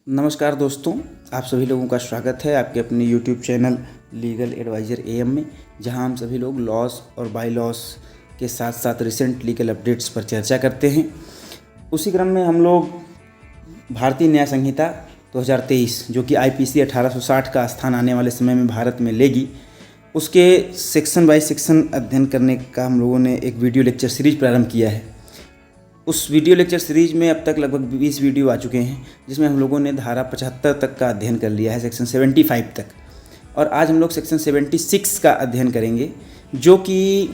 नमस्कार दोस्तों, आप सभी लोगों का स्वागत है आपके अपने YouTube channel legal advisor AM में, जहां हम सभी लोग लॉस और बाय लॉस के साथ साथ रिसेंट लीगल अपडेट्स पर चर्चा करते हैं। उसी क्रम में हम लोग भारतीय न्याय संहिता 2023 जो कि IPC 1860 का स्थान आने वाले समय में भारत में लेगी, उसके सेक्शन बाय सेक्शन अध्ययन करने का हम लोगों ने एक वीडियो लेक्चर सीरीज प्रारंभ किया है। उस वीडियो लेक्चर सीरीज में अब तक लगभग 20 वीडियो आ चुके हैं, जिसमें हम लोगों ने धारा 75 तक का अध्ययन कर लिया है, सेक्शन 75 तक। और आज हम लोग सेक्शन 76 का अध्ययन करेंगे, जो कि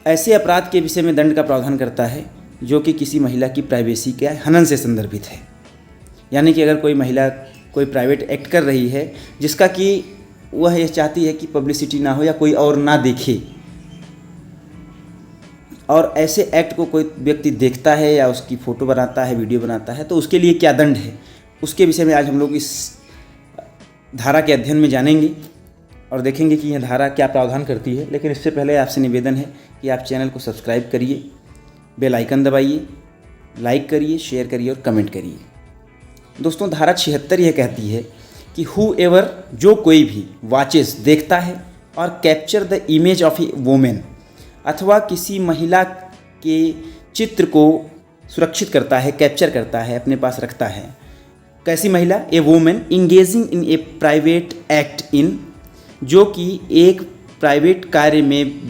ऐसे अपराध के विषय में दंड का प्रावधान करता है जो कि किसी महिला की प्राइवेसी के हनन से संदर्भित है। यानी कि अगर कोई महिला कोई प्राइवेट एक्ट कर रही है जिसका कि वह यह चाहती है कि पब्लिसिटी ना हो या कोई और ना देखे, और ऐसे एक्ट को कोई व्यक्ति देखता है या उसकी फ़ोटो बनाता है, वीडियो बनाता है, तो उसके लिए क्या दंड है, उसके विषय में आज हम लोग इस धारा के अध्ययन में जानेंगे और देखेंगे कि यह धारा क्या प्रावधान करती है। लेकिन इससे पहले आपसे निवेदन है कि आप चैनल को सब्सक्राइब करिए, बेल आइकन दबाइए, लाइक करिए, शेयर करिए और कमेंट करिए। दोस्तों, धारा 76 यह कहती है कि हु एवर जो कोई भी वाचेस देखता है और capture the image of A women अथवा किसी महिला के चित्र को सुरक्षित करता है, कैप्चर करता है, अपने पास रखता है। कैसी महिला? A women engaging in a private act in, जो कि एक प्राइवेट कार्य में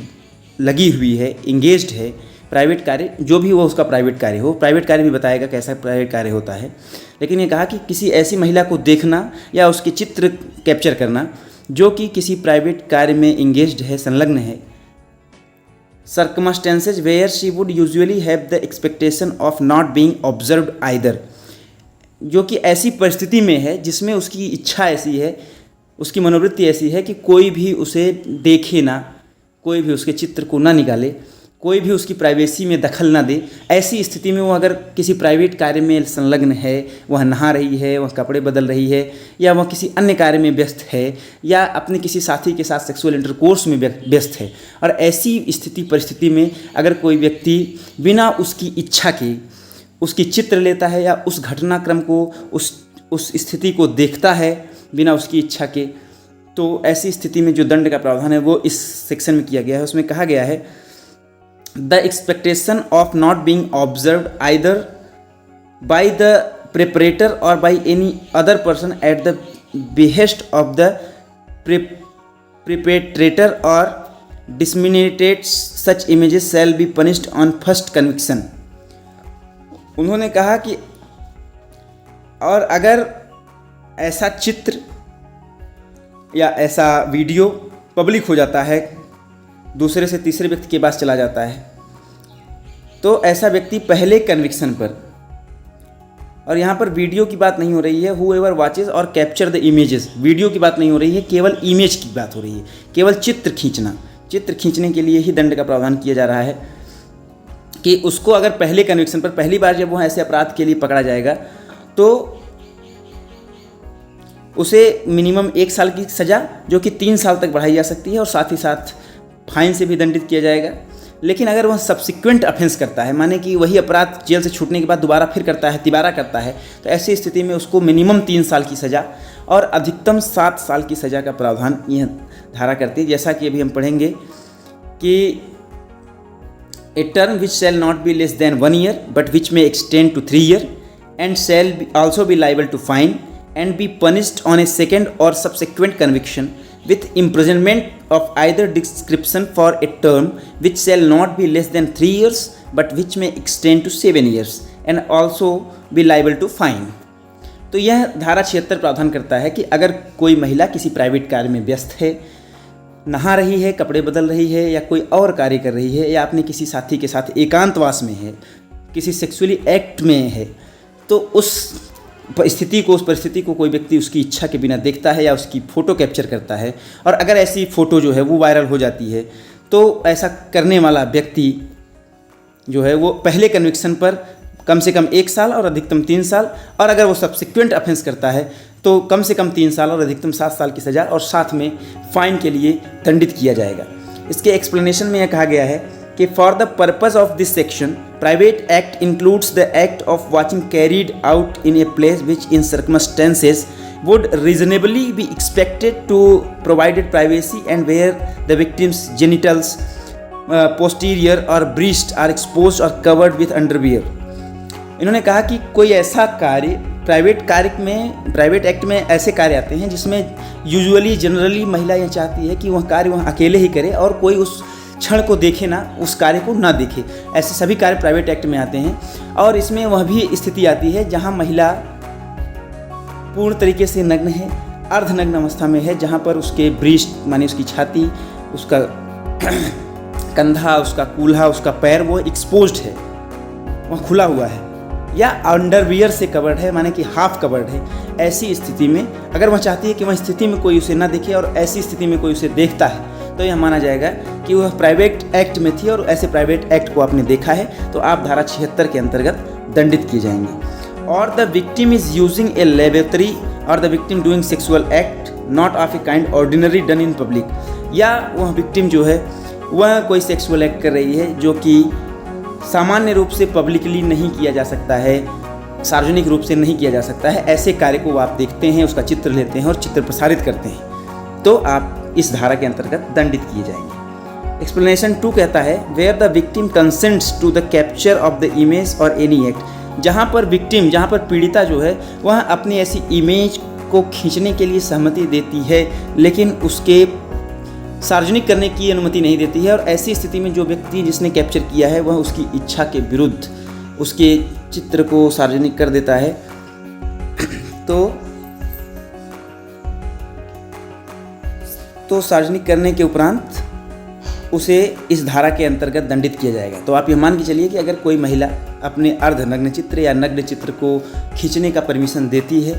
लगी हुई है, इंगेज्ड है। प्राइवेट कार्य जो भी वो उसका प्राइवेट कार्य हो, प्राइवेट कार्य भी बताएगा कैसा प्राइवेट कार्य होता है। लेकिन ये कहा कि किसी ऐसी महिला को देखना या उसके चित्र कैप्चर करना जो कि किसी प्राइवेट कार्य में इंगेज्ड है, संलग्न है। Circumstances where she would usually have the expectation of not being observed either, जो कि ऐसी परिस्थिति में है जिसमें उसकी इच्छा ऐसी है, उसकी मनोवृत्ति ऐसी है कि कोई भी उसे देखे ना, कोई भी उसके चित्र को ना निकाले, कोई भी उसकी प्राइवेसी में दखल ना दे। ऐसी स्थिति में वो अगर किसी प्राइवेट कार्य में संलग्न है, वह नहा रही है, वह कपड़े बदल रही है, या वह किसी अन्य कार्य में व्यस्त है, या अपने किसी साथी के साथ सेक्सुअल इंटरकोर्स में व्यस्त है, और ऐसी स्थिति परिस्थिति में अगर कोई व्यक्ति बिना उसकी इच्छा के उसकी चित्र लेता है या उस घटनाक्रम को, उस स्थिति को देखता है बिना उसकी इच्छा के, तो ऐसी स्थिति में जो दंड का प्रावधान है वो इस सेक्शन में किया गया है। उसमें कहा गया है the expectation of not being observed either by the preparator or by any other person at the behest of the perpetrator or disseminates such images shall be punished on first conviction। उन्होंने कहा कि और अगर ऐसा चित्र या ऐसा video public हो जाता है, दूसरे से तीसरे व्यक्ति के पास चला जाता है, तो ऐसा व्यक्ति पहले कन्विक्शन पर, और यहाँ पर वीडियो की बात नहीं हो रही है, हूएवर वाचेस और कैप्चर द इमेजेस, वीडियो की बात नहीं हो रही है, केवल इमेज की बात हो रही है, केवल चित्र खींचना। चित्र खींचने के लिए ही दंड का प्रावधान किया जा रहा है कि उसको अगर पहले कन्विक्शन पर, पहली बार जब वह ऐसे अपराध के लिए पकड़ा जाएगा, तो उसे मिनिमम 1 साल की सज़ा जो कि 3 साल तक बढ़ाई जा सकती है, और साथ ही साथ फाइन से भी दंडित किया जाएगा। लेकिन अगर वह सब्सिक्वेंट ऑफेंस करता है, माने कि वही अपराध जेल से छूटने के बाद दोबारा फिर करता है, तिबारा करता है, तो ऐसी स्थिति में उसको मिनिमम 3 साल की सज़ा और अधिकतम 7 साल की सज़ा का प्रावधान यह धारा करती है। जैसा कि अभी हम पढ़ेंगे कि a term which shall not be less than 1 year but which may extend to 3 year and shall also be liable to fine and be punished on a second और subsequent conviction with imprisonment of either description for a term which shall not be less than 3 years but which may extend to 7 years and also be liable to fine। तो यह धारा 76 प्रावधान करता है कि अगर कोई महिला किसी प्राइवेट कार्य में व्यस्त है, नहा रही है, कपड़े बदल रही है, या कोई और कार्य कर रही है, या अपने किसी साथी के साथ एकांतवास में है, किसी सेक्सुअली एक्ट में है, तो उस परिस्थिति को कोई व्यक्ति उसकी इच्छा के बिना देखता है या उसकी फ़ोटो कैप्चर करता है, और अगर ऐसी फ़ोटो जो है वो वायरल हो जाती है, तो ऐसा करने वाला व्यक्ति जो है वो पहले कन्विक्शन पर कम से कम 1 साल और अधिकतम 3 साल, और अगर वो सब्सिक्वेंट ऑफेंस करता है तो कम से कम 3 साल और अधिकतम 7 साल की सज़ा, और साथ में फ़ाइन के लिए दंडित किया जाएगा। इसके एक्सप्लेनेशन में यह कहा गया है कि for the purpose of this section private act includes the act of watching carried out in a place which in circumstances would reasonably be expected to provided privacy and where the victim's genitals, posterior or breast are exposed or covered with underwear. इन्होंने कहा कि कोई ऐसा कार्य private act में ऐसे कार्य आते हैं जिसमें यूजुअली जनरली महिला यह चाहती है कि वह कार्य वह अकेले ही करे और कोई उस क्षण को देखे ना, उस कार्य को ना देखे। ऐसे सभी कार्य प्राइवेट एक्ट में आते हैं और इसमें वह भी स्थिति आती है जहाँ महिला पूर्ण तरीके से नग्न है, अर्धनग्न अवस्था में है, जहाँ पर उसके ब्रीस्ट माने उसकी छाती, उसका कंधा, उसका कूल्हा, उसका पैर वो एक्सपोज्ड है, वह खुला हुआ है या अंडरवियर से कवर्ड है माने कि हाफ कवर्ड है। ऐसी स्थिति में अगर वह चाहती है कि वह स्थिति में कोई उसे ना देखे और ऐसी स्थिति में कोई उसे देखता है तो यह माना जाएगा कि वह प्राइवेट एक्ट में थी और ऐसे प्राइवेट एक्ट को आपने देखा है तो आप धारा 76 के अंतर्गत दंडित किए जाएंगे। or the victim is using a lavatory or the victim doing sexual act not of a kind ordinary done in public, या वह विक्टिम जो है वह कोई सेक्सुअल एक्ट कर रही है जो कि सामान्य रूप से पब्लिकली नहीं किया जा सकता है, सार्वजनिक रूप से नहीं किया जा सकता है। ऐसे कार्य को आप देखते हैं, उसका चित्र लेते हैं और चित्र प्रसारित करते हैं तो आप इस धारा के अंतर्गत दंडित किए जाएंगे। एक्सप्लेनेशन 2 कहता है where the victim consents to the capture of the image और एनी एक्ट, जहाँ पर विक्टिम, जहाँ पर पीड़िता जो है वह अपनी ऐसी इमेज को खींचने के लिए सहमति देती है लेकिन उसके सार्वजनिक करने की अनुमति नहीं देती है और ऐसी स्थिति में जो व्यक्ति जिसने कैप्चर किया है वह उसकी इच्छा के विरुद्ध उसके चित्र को सार्वजनिक कर देता है तो सार्वजनिक करने के उपरांत उसे इस धारा के अंतर्गत दंडित किया जाएगा। तो आप ये मान के चलिए कि अगर कोई महिला अपने अर्धनग्न चित्र या नग्न चित्र को खींचने का परमिशन देती है,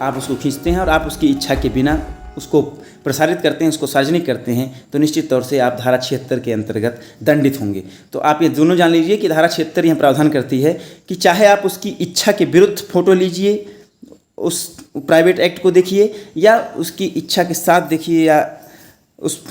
आप उसको खींचते हैं और आप उसकी इच्छा के बिना उसको प्रसारित करते हैं, उसको सार्वजनिक करते हैं तो निश्चित तौर से आप धारा 76 के अंतर्गत दंडित होंगे। तो आप ये दोनों जान लीजिए कि धारा 76 यह प्रावधान करती है कि चाहे आप उसकी इच्छा के विरुद्ध फोटो लीजिए, उस प्राइवेट एक्ट को देखिए या उसकी इच्छा के साथ देखिए या उस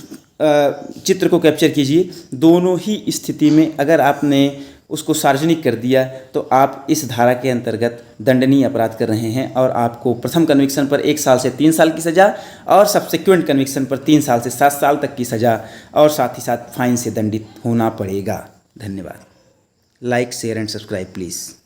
चित्र को कैप्चर कीजिए, दोनों ही स्थिति में अगर आपने उसको सार्वजनिक कर दिया तो आप इस धारा के अंतर्गत दंडनीय अपराध कर रहे हैं और आपको प्रथम कन्विक्शन पर 1 साल से 3 साल की सज़ा और सब्सिक्वेंट कन्विक्शन पर 3 साल से 7 साल तक की सज़ा और साथ ही साथ फाइन से दंडित होना पड़ेगा। धन्यवाद। Like, share and subscribe please.